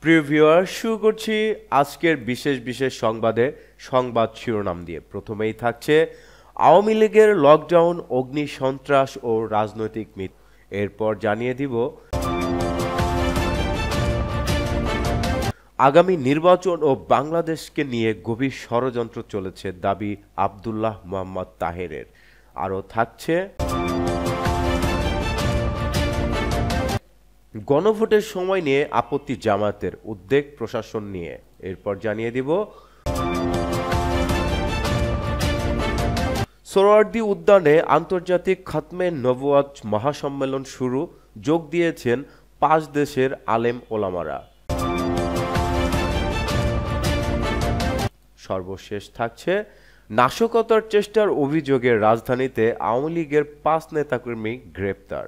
প্রিয় ভিউয়ার, শুরু করছি আজকের বিশেষ সংবাদে সংবাদ শিরোনাম দিয়ে। প্রথমেই থাকছে আওয়ামী লীগের লকডাউন, অগ্নি সন্ত্রাস ও রাজনৈতিক মৃত্যু। এরপর জানিয়ে দিব আগামী নির্বাচন ও বাংলাদেশকে নিয়ে গভীর ষড়যন্ত্র চলেছে, দাবি আব্দুল্লাহ মোহাম্মদ তাহেরের। আরও থাকছে গণভোটের সময় নিয়ে আপত্তি জামায়াতের, উদ্বেগ প্রশাসন নিয়ে। এরপর জানিয়ে দিব সোহরাওয়ার্দী উদ্যানে আন্তর্জাতিক খাতমে নবুয়াত মহাসম্মেলন শুরু, যোগ দিয়েছেন 5 দেশের আলেম ওলামারা। সর্বশেষ থাকছে নাশকতার চেষ্টার অভিযোগে রাজধানীতে আওয়ামী লীগের 5 নেতাকর্মী গ্রেপ্তার।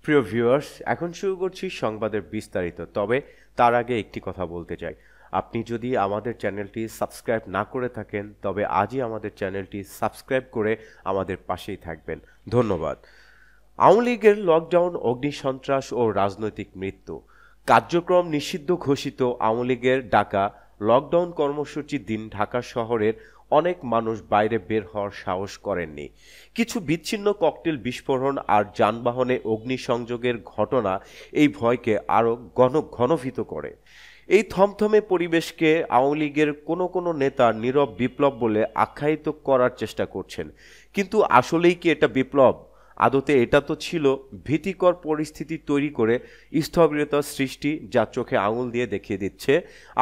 প্রিয় ভিউয়ার্স, এখন শুরু করছি সংবাদের বিস্তারিত। তবে তার আগে একটি কথা বলতে চাই, আপনি যদি আমাদের চ্যানেলটি সাবস্ক্রাইব না করে থাকেন তবে আজই আমাদের চ্যানেলটি সাবস্ক্রাইব করে আমাদের পাশেই থাকবেন। ধন্যবাদ। আওয়ামী লীগের লকডাউন, অগ্নিসন্ত্রাস ও রাজনৈতিক মৃত্যু কার্যক্রম নিষিদ্ধ ঘোষিত আওয়ামী লীগের ডাকা লকডাউন কর্মসূচির দিন ঢাকা শহরের অনেক মানুষ বাইরে বের হওয়ার সাহস করেননি। কিছু বিচ্ছিন্ন ককটেল বিস্ফোরণ আর যানবাহনে অগ্নিসংযোগের ঘটনা এই ভয়কে আরও ঘনভীত করে। এই থমথমে পরিবেশকে আওয়ামী লীগের কোনো নেতা নীরব বিপ্লব বলে আখ্যায়িত করার চেষ্টা করছেন, কিন্তু আসলেই কি এটা বিপ্লব? আদতে এটা তো ছিল ভীতিকর পরিস্থিতি তৈরি করে স্থবিরতা সৃষ্টি, যা চোখে আঙুল দিয়ে দেখিয়ে দিচ্ছে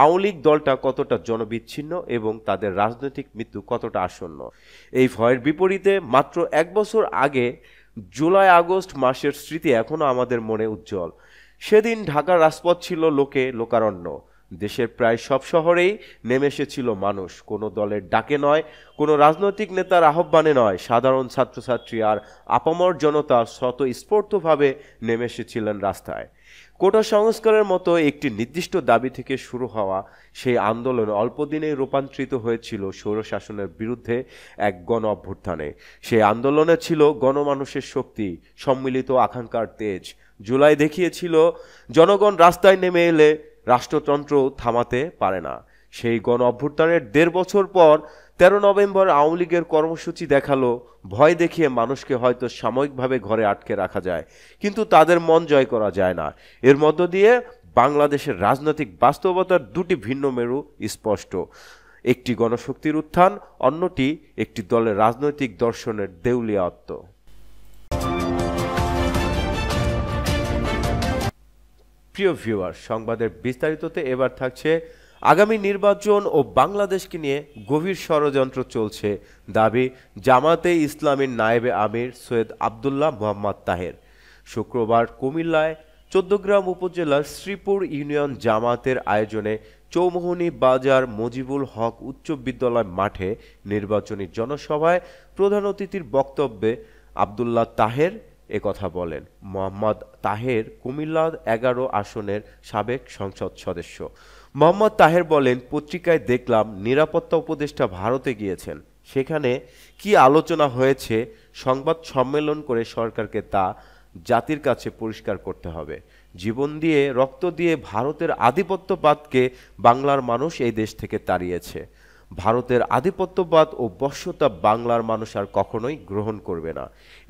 আওয়ামী লীগ দলটা কতটা জনবিচ্ছিন্ন এবং তাদের রাজনৈতিক মৃত্যু কতটা আসন্ন। এই ভয়ের বিপরীতে মাত্র 1 বছর আগে জুলাই আগস্ট মাসের স্মৃতি এখনো আমাদের মনে উজ্জ্বল। সেদিন ঢাকার রাজপথ ছিল লোকারণ্য। দেশের প্রায় সব শহরেই নেমে এসেছিল মানুষ, কোনো দলের ডাকে নয়, কোনো রাজনৈতিক নেতার আহ্বানে নয়। সাধারণ ছাত্রছাত্রী আর আপামর জনতা স্বতঃস্ফূর্তভাবে নেমে এসেছিলেন রাস্তায়। কোটা সংস্কারের মতো একটি নির্দিষ্ট দাবি থেকে শুরু হওয়া সেই আন্দোলন অল্পদিনেই রূপান্তরিত হয়েছিল স্বৈরশাসনের বিরুদ্ধে এক গণ অভ্যুত্থানে। সেই আন্দোলনে ছিল গণমানুষের শক্তি, সম্মিলিত আকাঙ্ক্ষার তেজ। জুলাই দেখিয়েছিল জনগণ রাস্তায় নেমে এলে রাষ্ট্রতন্ত্র থামাতে পারে না। সেই গণ অভ্যুত্থানের 1.5 বছর পর 13 নভেম্বর আওয়ামী লীগের কর্মসূচি দেখালো ভয় দেখিয়ে মানুষকে হয়তো সাময়িকভাবে ঘরে আটকে রাখা যায়, কিন্তু তাদের মন জয় করা যায় না। এর মধ্য দিয়ে বাংলাদেশের রাজনৈতিক বাস্তবতার 2টি ভিন্ন মেরু স্পষ্ট। একটি গণশক্তির উত্থান, অন্যটি একটি দলের রাজনৈতিক দর্শনের দেউলিয়াত্ব। প্রিয় ভিউয়ার, সংবাদের বিস্তারিততে এবার থাকছে আগামী নির্বাচন ও বাংলাদেশকে নিয়ে গভীর ষড়যন্ত্র চলছে, দাবি জামায়াতে ইসলামীর নায়েবে আমির সৈয়দ আব্দুল্লাহ মোহাম্মদ তাহের। শুক্রবার কুমিল্লায় 14গ্রাম উপজেলার শ্রীপুর ইউনিয়ন জামায়াতের আয়োজনে চৌমুহনী বাজার মুজিবুল হক উচ্চ বিদ্যালয় মাঠে নির্বাচনী জনসভায় প্রধান অতিথির বক্তব্যে আব্দুল্লাহ তাহের একথা বলেন। মোহাম্মদ তাহের কুমিল্লা 11 আসনের সাবেক সংসদ সদস্য। মোহাম্মদ তাহের বলেন, পত্রিকায় দেখলাম নিরাপত্তা উপদেষ্টা ভারতে গিয়েছেন, সেখানে কি আলোচনা হয়েছে সংবাদ সম্মেলন করে সরকারকে তা জাতির কাছে পরিষ্কার করতে হবে। জীবন দিয়ে রক্ত দিয়ে ভারতের আধিপত্যবাদকে বাংলার মানুষ এই দেশ থেকে তাড়িয়েছে। ভারতের আধিপত্যবাদ ও বশ্যতা বাংলার মানুষ আর কখনোই গ্রহণ করবে না।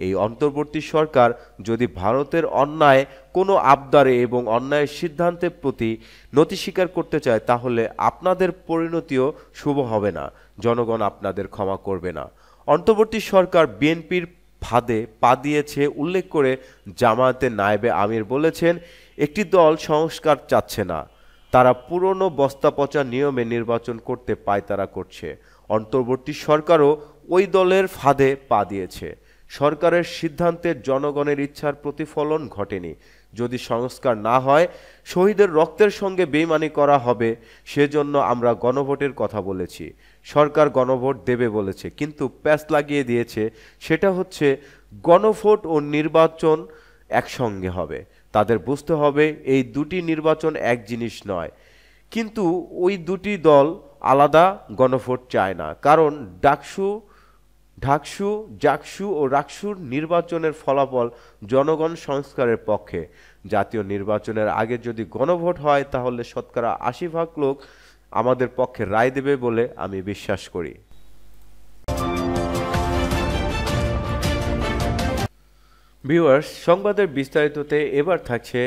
এই অন্তর্বর্তী সরকার যদি ভারতের অন্যায় কোনো আবদারে এবং অন্যায়ের সিদ্ধান্তের প্রতি নতি স্বীকার করতে চায়, তাহলে আপনাদের পরিণতিও শুভ হবে না, জনগণ আপনাদের ক্ষমা করবে না। অন্তর্বর্তী সরকার বিএনপির ফাঁদে পা দিয়েছে উল্লেখ করে জামায়াতের নায়েবে আমির বলেছেন, একটি দল সংস্কার চাচ্ছে না, তারা পুরনো বস্তা পচা নিয়মে নির্বাচন করতে পায়তারা করছে। অন্তর্বর্তী সরকারও ওই দলের ফাঁদে পা দিয়েছে। সরকারের সিদ্ধান্তের জনগণের ইচ্ছার প্রতিফলন ঘটেনি। যদি সংস্কার না হয়, শহীদের রক্তের সঙ্গে বেইমানি করা হবে। সেজন্য আমরা গণভোটের কথা বলেছি। সরকার গণভোট দেবে বলেছে, কিন্তু প্যাঁচ লাগিয়ে দিয়েছে। সেটা হচ্ছে গণভোট ও নির্বাচন একসঙ্গে হবে। তাদের বুঝতে হবে এই 2টি নির্বাচন এক জিনিস নয়। কিন্তু ওই 2টি দল আলাদা গণভোট চায় না, কারণ ডাকসু ঢাকসু, জাকসু ও রাকসুর নির্বাচনের ফলাফল জনগণ সংস্কারের পক্ষে। জাতীয় নির্বাচনের আগে যদি গণভোট হয় তাহলে শতকরা ৮০% লোক আমাদের পক্ষে রায় দেবে বলে আমি বিশ্বাস করি। ভিউয়ার্স, সংবাদের বিস্তারিততে এবার থাকছে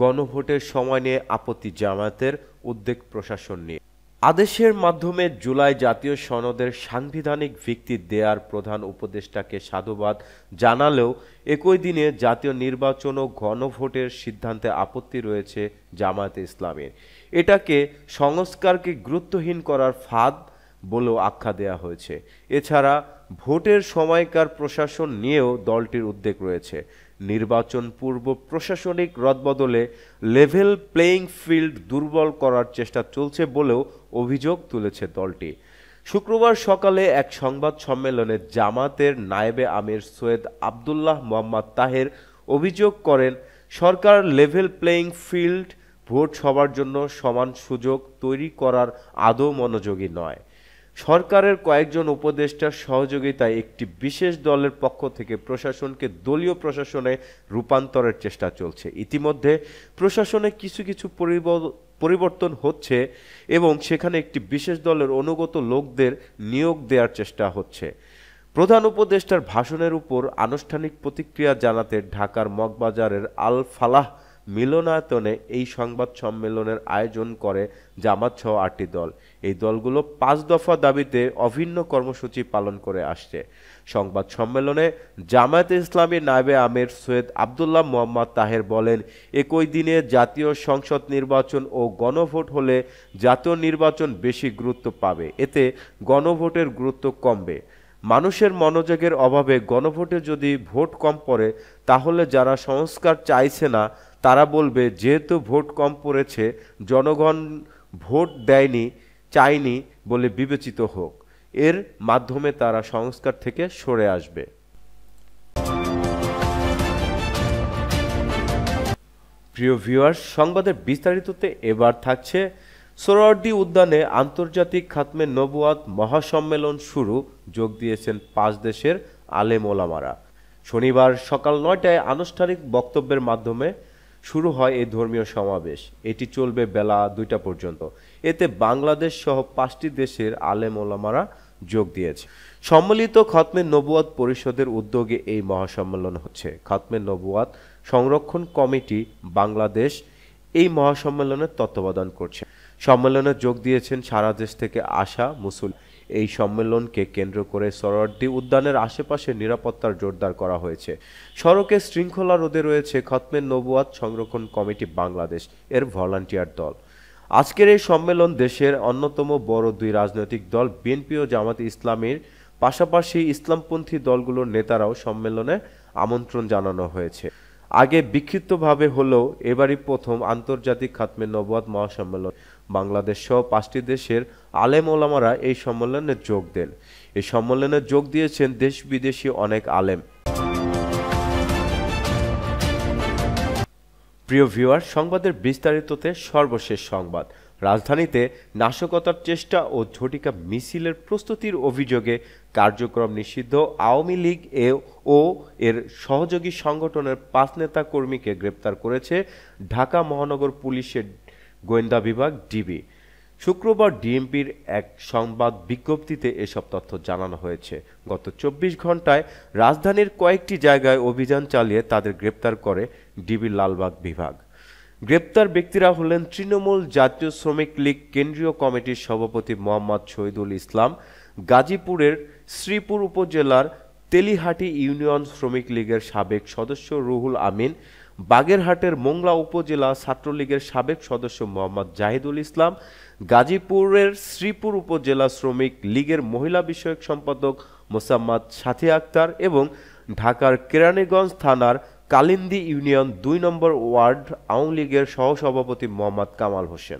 গণভোটের সময় নিয়ে আপত্তি জামায়াতের, উদ্বেগ প্রশাসন নিয়ে। আদেশের মাধ্যমে জুলাই জাতীয় সনদের সাংবিধানিক ভিত্তি দেয়ার প্রধান উপদেষ্টাকে সাধুবাদ জানালেও একই দিনে জাতীয় নির্বাচন ও গণভোটের সিদ্ধান্তে আপত্তি রয়েছে জামায়াতে ইসলামীর। এটাকে সংস্কারকে গুরুত্বহীন করার ফাঁদ বলেও আখ্যা দেয়া হয়েছে। এছাড়া ভোটের সময়কার প্রশাসন নিয়েও দলটির উদ্বেগ রয়েছে। নির্বাচন পূর্ব প্রশাসনিক রদবদলে লেভেল প্লেয়িং ফিল্ড দুর্বল করার চেষ্টা চলছে বলেও অভিযোগ তুলেছে দলটি। শুক্রবার সকালে এক সংবাদ সম্মেলনে জামাতের নায়েবে আমির সৈয়দ আবদুল্লাহ মোহাম্মদ তাহের অভিযোগ করেন, সরকার লেভেল প্লেয়িং ফিল্ড, ভোট সবার জন্য সমান সুযোগ তৈরি করার আদৌ মনোযোগী নয়। সরকারের কয়েকজন উপদেষ্টার সহযোগিতায় একটি বিশেষ দলের পক্ষ থেকে প্রশাসনকে দলীয় প্রশাসনে রূপান্তরের চেষ্টা চলছে। ইতিমধ্যে প্রশাসনে কিছু কিছু পরিবর্তন হচ্ছে এবং সেখানে একটি বিশেষ দলের অনুগত লোকদের নিয়োগ দেওয়ার চেষ্টা হচ্ছে। প্রধান উপদেষ্টার ভাষণের উপর আনুষ্ঠানিক প্রতিক্রিয়া জানাতে ঢাকার মগবাজারের আল ফালাহ মিলনায়তনে এই সংবাদ সম্মেলনের আয়োজন করে জামাত সহ ৮টি দল। এই দলগুলো ৫ দফা দাবিতে অভিন্ন কর্মসূচি পালন করে আসছে। সংবাদ সম্মেলনে জামায়াতে ইসলামীর নায়েবে আমির সৈয়দ আবদুল্লাহ মোহাম্মদ তাহের বলেন, একই দিনে জাতীয় সংসদ নির্বাচন ও গণভোট হলে জাতীয় নির্বাচন বেশি গুরুত্ব পাবে, এতে গণভোটের গুরুত্ব কমবে। মানুষের মনোযোগের অভাবে গণভোটে যদি ভোট কম পড়ে তাহলে যারা সংস্কার চাইছে না তারা বলবে যেহেতু ভোট কম পড়েছে জনগণ ভোট দেয়নি, চায়নি বলে বিবেচিত হোক। এর মাধ্যমে তারা সংস্কার থেকে সরে আসবে। প্রিয় ভিউয়ার্স, সংবাদের বিস্তারিততে এবার থাকছে সোহরাওয়ার্দী উদ্যানে আন্তর্জাতিক খাতমে নবুয়াত মহাসম্মেলন শুরু, যোগ দিয়েছেন ৫ দেশের আলেম ওলামারা। শনিবার সকাল ৯টায় আনুষ্ঠানিক বক্তব্যের মাধ্যমে শুরু হয় এই ধর্মীয় সমাবেশ। এটি চলবে বেলা ২টা পর্যন্ত। এতে বাংলাদেশ সহ ৫টি দেশের আলেম ওলামারা যোগ দিয়েছে। সম্মিলিত খতমে নবুয়াত পরিষদের উদ্যোগে এই মহাসম্মেলন হচ্ছে। খতমে নবুয়াত সংরক্ষণ কমিটি বাংলাদেশ এই মহাসম্মেলনের তত্ত্বাবধান করছে। সম্মেলনে যোগ দিয়েছেন সারা দেশ থেকে আসা মুসলিম। এই সম্মেলনকে কেন্দ্র করে সোহরাওয়ার্দী উদ্যানের আশেপাশে নিরাপত্তার জোরদার করা হয়েছে। সড়কে শৃঙ্খলা রোধে রয়েছে খতমে নবুয়াত সংরক্ষণ কমিটি বাংলাদেশ এর ভলান্টিয়ার দল। আজকের এই সম্মেলন দেশের অন্যতম বড় দুই রাজনৈতিক দল বিএনপি ও জামায়াতে ইসলামীর পাশাপাশি ইসলামপন্থী দলগুলোর নেতারাও সম্মেলনে আমন্ত্রণ জানানো হয়েছে। আগে বিক্ষিপ্তভাবে হলেও এবারই প্রথম আন্তর্জাতিক খাতমে নবুয়াত মহাসম্মেলন। বাংলাদেশ সহ ৫টি দেশের আলেম ওলামারা এই সম্মেলনে যোগ দেন। এই সম্মেলনে যোগ দিয়েছেন দেশ বিদেশি অনেক আলেম। প্রিয় ভিউয়ার, সংবাদের বিস্তারিততে সর্বশেষ সংবাদ। রাজধানীতে নাশকতার চেষ্টা ও ঝটিকা মিছিলের প্রস্তুতির অভিযোগে কার্যক্রম নিষিদ্ধ আওয়ামী লীগ ও এর সহযোগী সংগঠনের ৫ নেতা কর্মীকে গ্রেপ্তার করেছে ঢাকা মহানগর পুলিশের গোয়েন্দা বিভাগ ডিবি। শুক্রবার ডিএমপির এক সংবাদ বিজ্ঞপ্তিতে এসব তথ্য জানানো হয়েছে। গত ২৪ ঘন্টায় রাজধানীর কয়েকটি জায়গায় অভিযান চালিয়ে তাদের গ্রেপ্তার করে ডিবির লালবাগ বিভাগ। গ্রেপ্তার ব্যক্তিরা হলেন তৃণমূল জাতীয় শ্রমিক লীগ কেন্দ্রীয় কমিটির সভাপতি মোহাম্মদ শহীদুল ইসলাম, গাজীপুরের শ্রীপুর উপজেলার তেলিহাটি ইউনিয়ন শ্রমিক লীগের সাবেক সদস্য রুহুল আমিন, বাগেরহাটের মোংলা উপজেলা ছাত্রলীগের সাবেক সদস্য মোহাম্মদ জাহিদুল ইসলাম, গাজীপুরের শ্রীপুর উপজেলা শ্রমিক লীগের মহিলা বিষয়ক সম্পাদক মোসাম্মদ সাথী আক্তার এবং ঢাকার কেরানীগঞ্জ থানার কালিন্দী ইউনিয়ন ২ নম্বর ওয়ার্ড আওয়ামী লীগের সহসভাপতি মোহাম্মদ কামাল হোসেন।